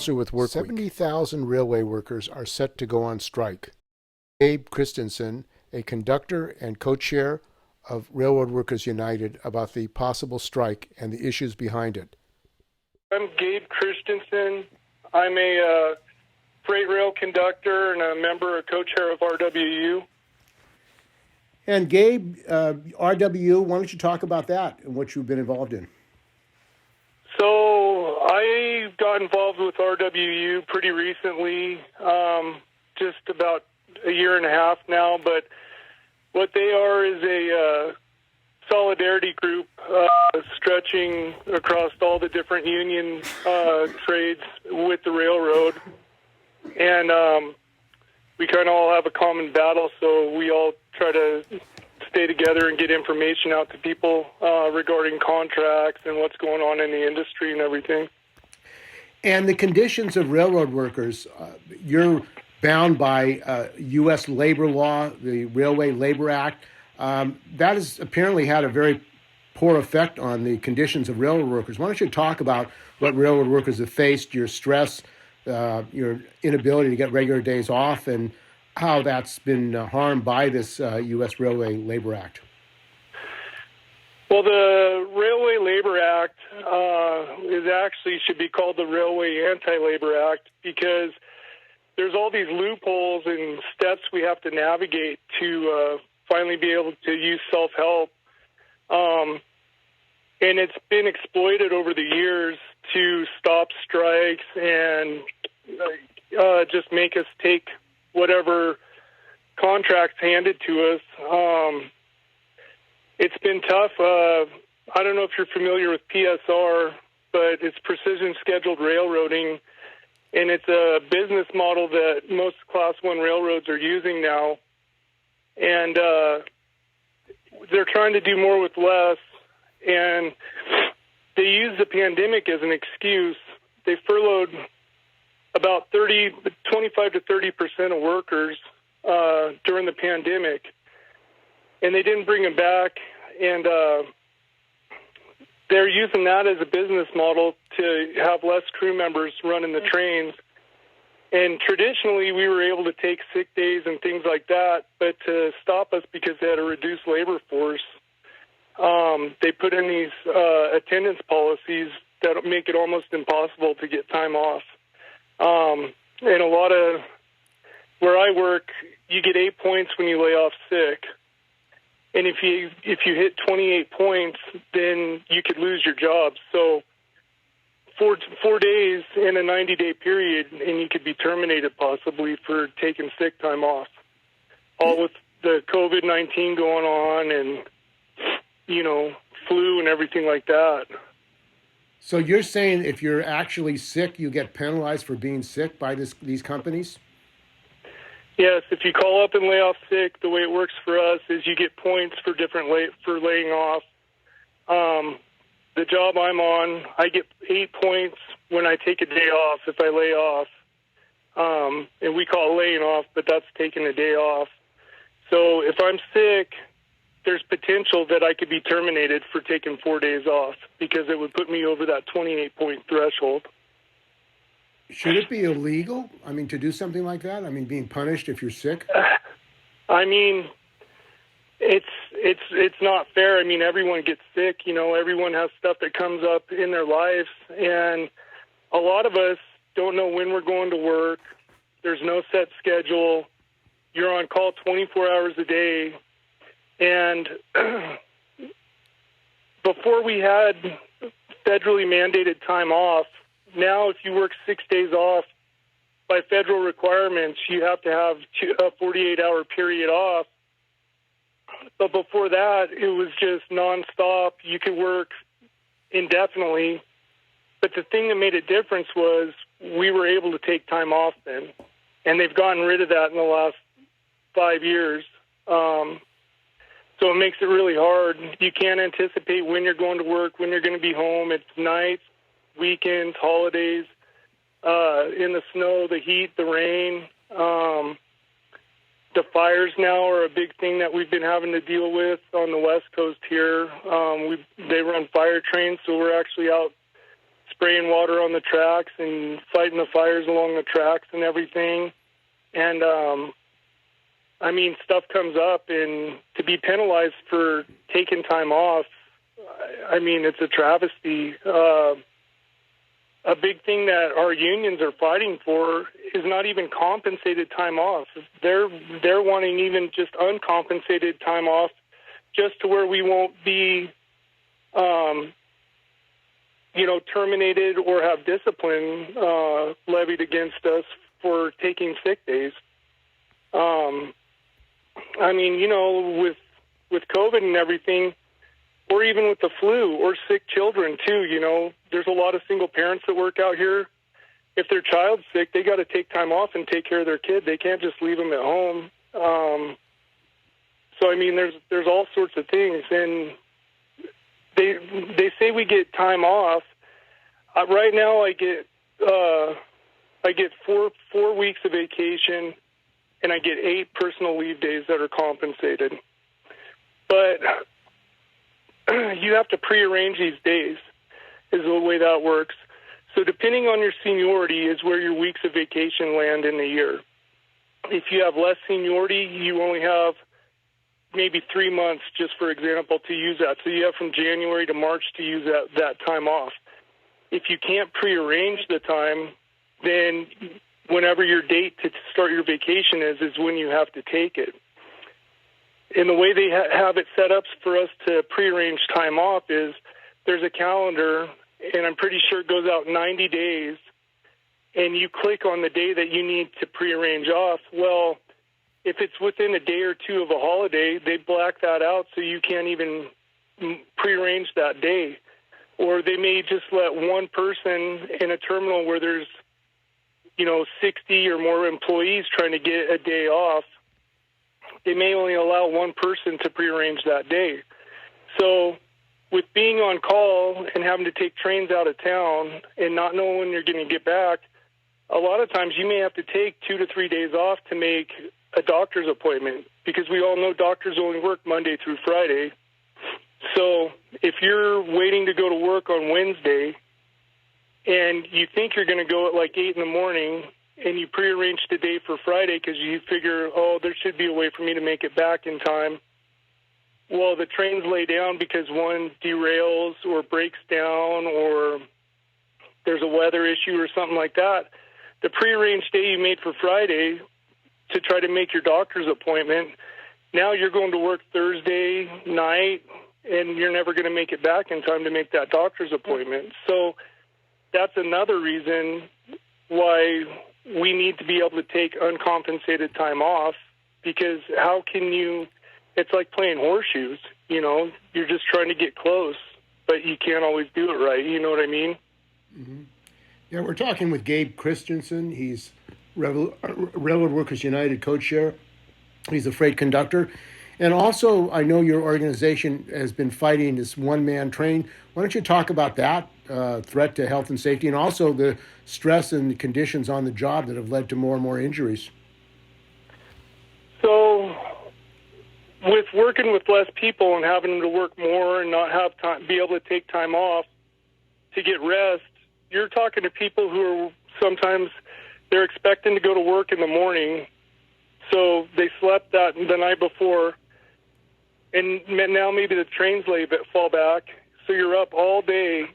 also with WorkWeek. 70,000 railway workers are set to go on strike. Gabe Christenson, a conductor and co-chair of Railroad Workers United, about the possible strike and the issues behind it. I'm Gabe Christenson. I'm a freight rail conductor and a member or co-chair of RWU. And Gabe, RWU, why don't you talk about that and what you've been involved in? So I got involved with RWU pretty recently, just about a year and a half now, but what they are is a solidarity group stretching across all the different union trades with the railroad. And we kind of all have a common battle, so we all try to stay together and get information out to people regarding contracts and what's going on in the industry and everything. And the conditions of railroad workers, you're bound by U.S. labor law, the Railway Labor Act. That has apparently had a very poor effect on the conditions of railroad workers. Why don't you talk about what railroad workers have faced, your stress, your inability to get regular days off, and how that's been harmed by this U.S. Railway Labor Act? Well, the Railway Labor Act should be called the Railway Anti-Labor Act, because there's all these loopholes and steps we have to navigate to finally be able to use self-help. And it's been exploited over the years to stop strikes and just make us take whatever contracts handed to us. It's been tough. I don't know if you're familiar with PSR, but it's precision scheduled railroading, and it's a business model that most Class 1 railroads are using now. And they're trying to do more with less, and they use the pandemic as an excuse. They furloughed about 25 to 30% of workers during the pandemic, and they didn't bring them back. And they're using that as a business model to have less crew members running the trains. And traditionally, we were able to take sick days and things like that, but to stop us because they had a reduced labor force, they put in these attendance policies that make it almost impossible to get time off. And a lot of where I work, you get 8 points when you lay off sick. And if you hit 28 points, then you could lose your job. So 4 days in a 90-day period, and you could be terminated possibly for taking sick time off. All with the COVID-19 going on and, flu and everything like that. So you're saying if you're actually sick, you get penalized for being sick by these companies? Yes, if you call up and lay off sick, the way it works for us is you get points for for laying off. The job I'm on, I get 8 points when I take a day off if I lay off. And we call it laying off, but that's taking a day off. So if I'm sick, there's potential that I could be terminated for taking 4 days off because it would put me over that 28-point threshold. Should it be illegal? To do something like that? Being punished if you're sick? It's not fair. Everyone gets sick. Everyone has stuff that comes up in their lives, and a lot of us don't know when we're going to work. There's no set schedule. You're on call 24 hours a day. And before we had federally mandated time off, now if you work 6 days off, by federal requirements, you have to have a 48-hour period off. But before that, it was just nonstop. You could work indefinitely. But the thing that made a difference was we were able to take time off then. And they've gotten rid of that in the last 5 years. So it makes it really hard. You can't anticipate when you're going to work, when you're going to be home. It's nights, weekends, holidays, in the snow, the heat, the rain. The fires now are a big thing that we've been having to deal with on the West Coast here. They run fire trains, so we're actually out spraying water on the tracks and fighting the fires along the tracks and everything. And, I mean, stuff comes up, and to be penalized for taking time off, I mean, it's a travesty. A big thing that our unions are fighting for is not even compensated time off. They're wanting even just uncompensated time off, just to where we won't be, terminated or have discipline levied against us for taking sick days. I mean, with COVID and everything, or even with the flu or sick children too, there's a lot of single parents that work out here. If their child's sick, they got to take time off and take care of their kid. They can't just leave them at home. So I mean, there's all sorts of things, and they say we get time off. Right now, I get 4 weeks of vacation, and I get 8 personal leave days that are compensated. But you have to prearrange these days, is the way that works. So depending on your seniority is where your weeks of vacation land in the year. If you have less seniority, you only have maybe 3 months, just for example, to use that. So you have from January to March to use that time off. If you can't prearrange the time, then whenever your date to start your vacation is when you have to take it. And the way they have it set up for us to prearrange time off is there's a calendar, and I'm pretty sure it goes out 90 days, and you click on the day that you need to prearrange off. Well, if it's within a day or two of a holiday, they black that out so you can't even prearrange that day. Or they may just let one person in a terminal where there's 60 or more employees trying to get a day off. They may only allow one person to prearrange that day. So with being on call and having to take trains out of town and not knowing when you're going to get back, a lot of times you may have to take 2 to 3 days off to make a doctor's appointment, because we all know doctors only work Monday through Friday. So if you're waiting to go to work on Wednesday and you think you're going to go at like 8 in the morning, and you prearrange the day for Friday because you figure, there should be a way for me to make it back in time. Well, the trains lay down because one derails or breaks down, or there's a weather issue or something like that. The prearranged day you made for Friday to try to make your doctor's appointment, now you're going to work Thursday night, and you're never going to make it back in time to make that doctor's appointment. So that's another reason why we need to be able to take uncompensated time off, because how can you, it's like playing horseshoes, you're just trying to get close, but you can't always do it right. You know what I mean? Mm-hmm. Yeah, we're talking with Gabe Christenson. He's Railroad Workers United co-chair. He's a freight conductor. And also, I know your organization has been fighting this one-man train. Why don't you talk about that threat to health and safety, and also the stress and the conditions on the job that have led to more and more injuries? So with working with less people and having to work more and not have time, be able to take time off to get rest, you're talking to people who are sometimes they're expecting to go to work in the morning, so they slept that the night before, and now maybe the trains fall back, so you're up all day,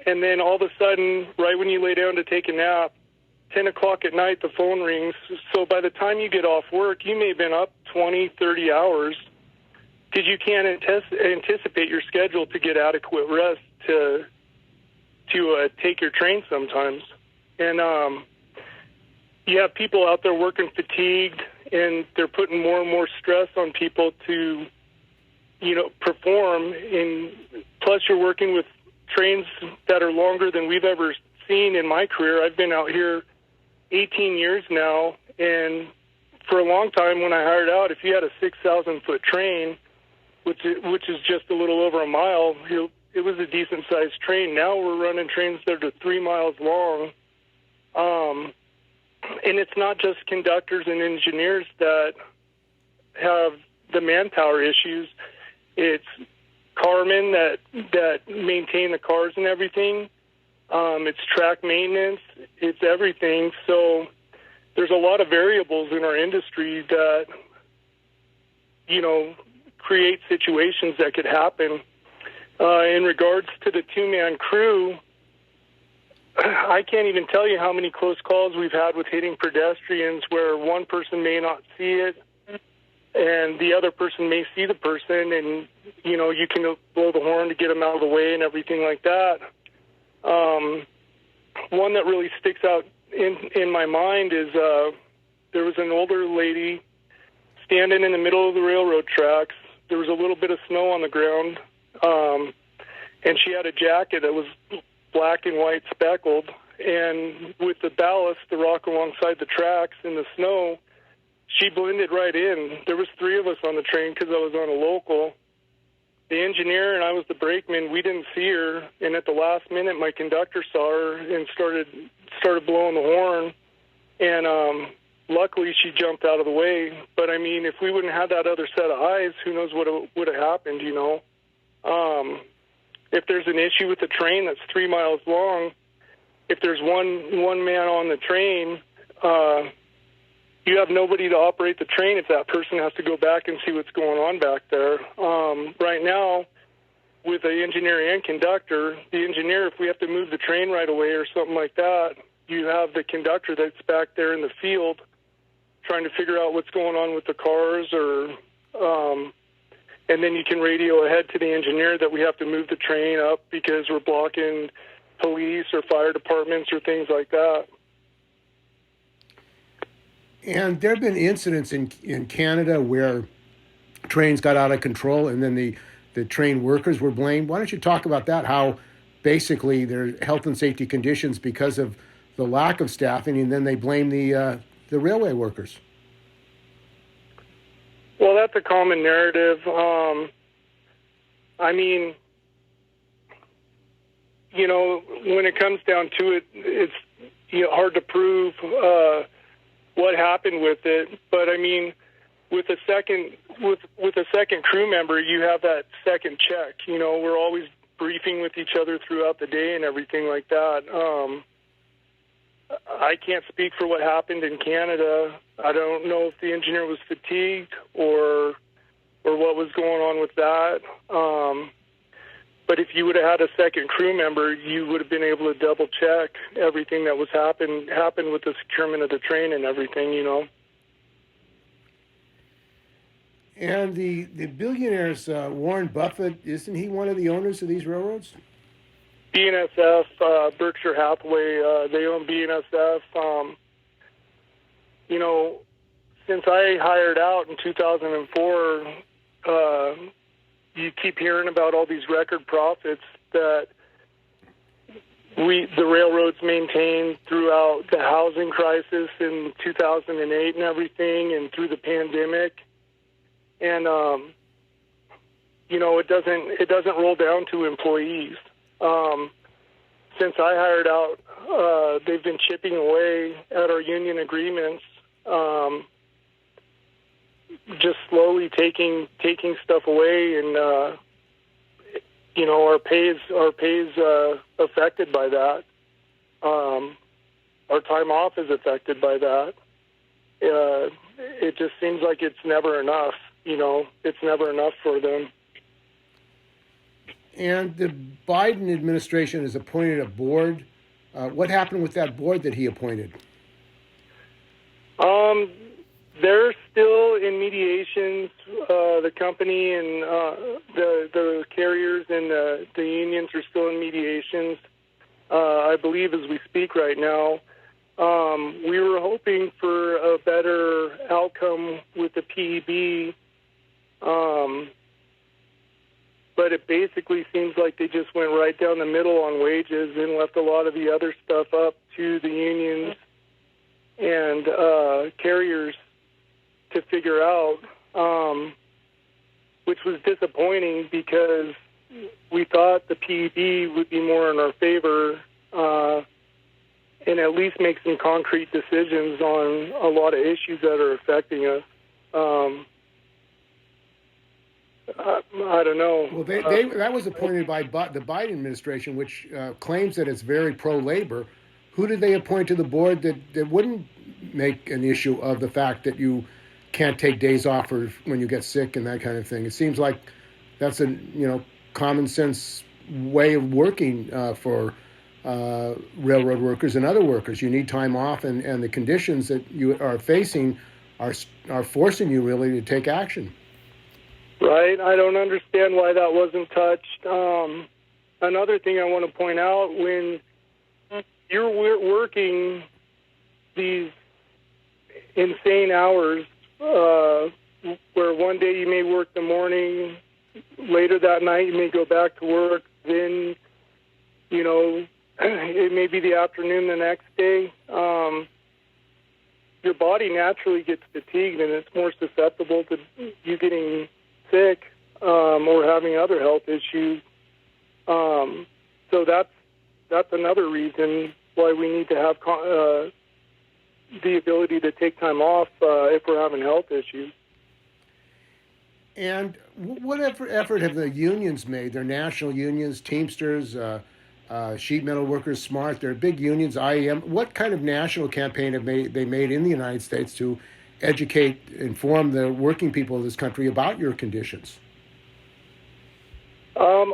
and then all of a sudden, right when you lay down to take a nap, 10 o'clock at night, the phone rings. So by the time you get off work, you may have been up 20, 30 hours, because you can't anticipate your schedule to get adequate rest to take your train sometimes. And you have people out there working fatigued, and they're putting more and more stress on people to perform. And plus you're working with trains that are longer than we've ever seen in my career. I've been out here 18 years now, and for a long time when I hired out, if you had a 6,000-foot train, which is just a little over a mile, it was a decent-sized train. Now we're running trains that are 3 miles long. And it's not just conductors and engineers that have the manpower issues. It's carmen that maintain the cars and everything. it's track maintenance, it's everything. So there's a lot of variables in our industry that, create situations that could happen. In regards to the two-man crew, I can't even tell you how many close calls we've had with hitting pedestrians where one person may not see it and the other person may see the person, and, you can blow the horn to get them out of the way and everything like that. One that really sticks out in my mind is there was an older lady standing in the middle of the railroad tracks. There was a little bit of snow on the ground, and she had a jacket that was black and white speckled, and with the ballast, the rock alongside the tracks in the snow, she blended right in. There was 3 of us on the train because I was on a local. The engineer and I was the brakeman. We didn't see her, and at the last minute, my conductor saw her and started blowing the horn, and luckily she jumped out of the way. But I mean, if we wouldn't have that other set of eyes, who knows what would have happened? If there's an issue with the train that's 3 miles long, if there's one man on the train, you have nobody to operate the train if that person has to go back and see what's going on back there. Right now, with the engineer and conductor, the engineer, if we have to move the train right away or something like that, you have the conductor that's back there in the field trying to figure out what's going on with the cars, and then you can radio ahead to the engineer that we have to move the train up because we're blocking police or fire departments or things like that. And there have been incidents in Canada where trains got out of control and then the train workers were blamed. Why don't you talk about that, how basically their health and safety conditions because of the lack of staffing, and then they blame the railway workers? Well, that's a common narrative. I mean, when it comes down to it, it's hard to prove what happened with it. But I mean, with a second crew member, you have that second check. We're always briefing with each other throughout the day and everything like that. I can't speak for what happened in Canada. I don't know if the engineer was fatigued or what was going on with that. But if you would have had a second crew member, you would have been able to double check everything that was happened with the securement of the train and everything, And the billionaires, Warren Buffett, isn't he one of the owners of these railroads? BNSF, Berkshire Hathaway, they own BNSF. Since I hired out in 2004, you keep hearing about all these record profits that the railroads maintained throughout the housing crisis in 2008 and everything, and through the pandemic. And it doesn't roll down to employees. Since I hired out, they've been chipping away at our union agreements, just slowly taking stuff away, and our pay is affected by that. Our time off is affected by that. It just seems like it's never enough. It's never enough for them. And the Biden administration has appointed a board. What happened with that board that he appointed? They're still in mediations. The company and the carriers and the unions are still in mediations, I believe, as we speak right now. We were hoping for a better outcome with the PEB, but it basically seems like they just went right down the middle on wages and left a lot of the other stuff up to the unions and carriers to figure out, which was disappointing because we thought the PEB would be more in our favor and at least make some concrete decisions on a lot of issues that are affecting us. I don't know. Well, that was appointed by the Biden administration, which claims that it's very pro-labor. Who did they appoint to the board that wouldn't make an issue of the fact that you can't take days off or when you get sick and that kind of thing? It seems like that's a common sense way of working for railroad workers and other workers. You need time off, and the conditions that you are facing are forcing you really to take action. Right. I don't understand why that wasn't touched. Another thing I want to point out, when you're working these insane hours, where one day you may work the morning, later that night you may go back to work, then, it may be the afternoon the next day. Your body naturally gets fatigued, and it's more susceptible to you getting sick or having other health issues. So that's another reason why we need to have the ability to take time off if we're having health issues. And what effort have the unions made? They're national unions, Teamsters, sheet metal workers, SMART. They're big unions, IEM. What kind of national campaign have they made in the United States to educate, inform the working people of this country about your conditions?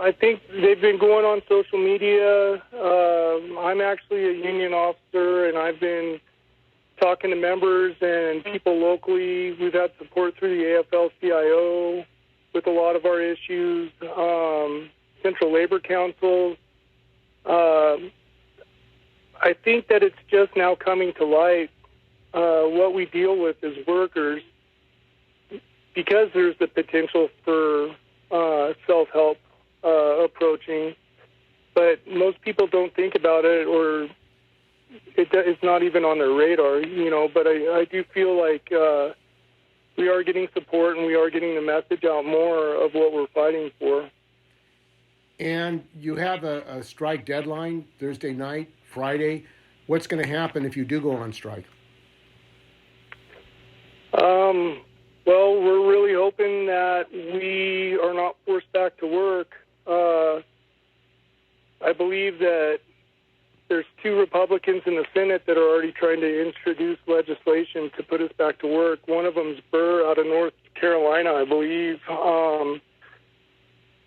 I think they've been going on social media. I'm actually a union officer, and I've been talking to members and people locally. We've had support through the AFL-CIO with a lot of our issues, Central Labor Council. I think that it's just now coming to light what we deal with as workers, because there's the potential for self-help approaching, but most people don't think about it, or it's not even on their radar, but I do feel like we are getting support, and we are getting the message out more of what we're fighting for. And you have a strike deadline Thursday night, Friday. What's going to happen if you do go on strike? Well, we're really hoping that we are not forced back to work. I believe that there's 2 Republicans in the Senate that are already trying to introduce legislation to put us back to work. One of them's Burr out of North Carolina, I believe.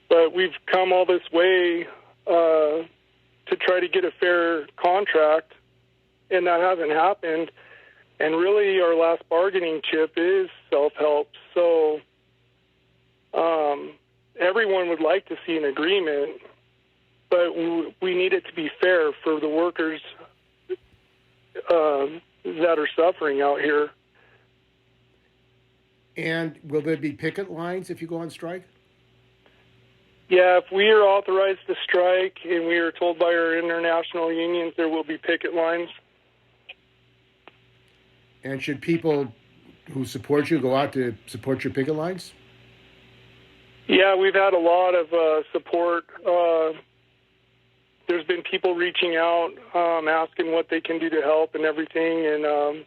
But we've come all this way to try to get a fair contract, and that hasn't happened. And really, our last bargaining chip is self-help. So everyone would like to see an agreement, but we need it to be fair for the workers that are suffering out here. And will there be picket lines if you go on strike? Yeah, if we are authorized to strike and we are told by our international unions, there will be picket lines. And should people who support you go out to support your picket lines? Yeah, we've had a lot of support. There's been people reaching out, asking what they can do to help and everything. And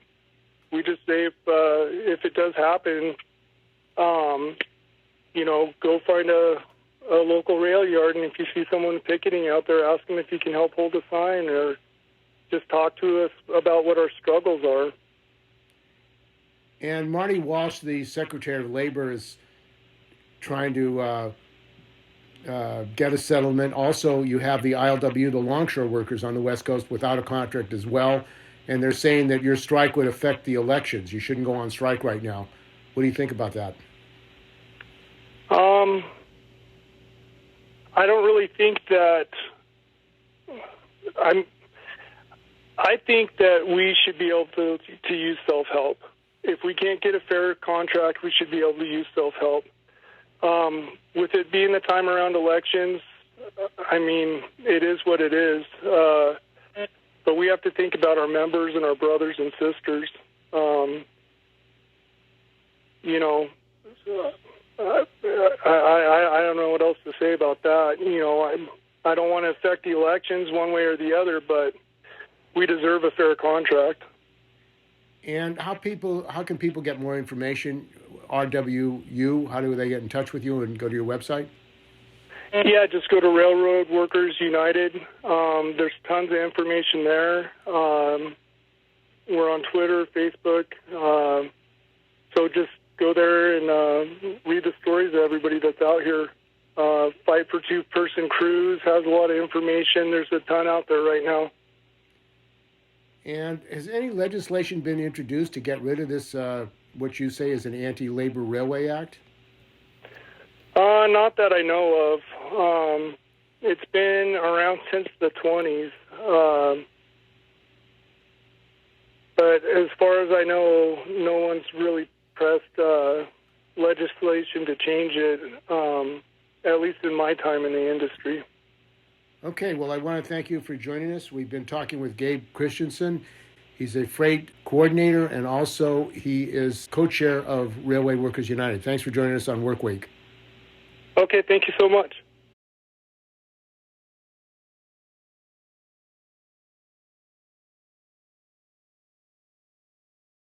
we just say if it does happen, go find a local rail yard, and if you see someone picketing out there, ask them if you can help hold a sign, or just talk to us about what our struggles are. And Marty Walsh, the Secretary of Labor, is trying to get a settlement. Also, you have the ILW, the longshore workers on the West Coast, without a contract as well. And they're saying that your strike would affect the elections. You shouldn't go on strike right now. What do you think about that? I don't really think that. I think that we should be able to use self-help. If we can't get a fair contract, we should be able to use self-help. With it being the time around elections, I mean, it is what it is. But we have to think about our members and our brothers and sisters. I don't know what else to say about that. I don't want to affect the elections one way or the other, but we deserve a fair contract. And how can people get more information? RWU, how do they get in touch with you and go to your website? Yeah, just go to Railroad Workers United. There's tons of information there. We're on Twitter, Facebook. So just go there and read the stories of everybody that's out here. Fight for Two-Person Crews has a lot of information. There's a ton out there right now. And has any legislation been introduced to get rid of this, what you say is an anti-labor railway act? Not that I know of. It's been around since the 20s. But as far as I know, no one's really pressed legislation to change it, at least in my time in the industry. Okay, well, I want to thank you for joining us. We've been talking with Gabe Christenson. He's a freight coordinator, and also he is co-chair of Railway Workers United. Thanks for joining us on WorkWeek. Okay, thank you so much.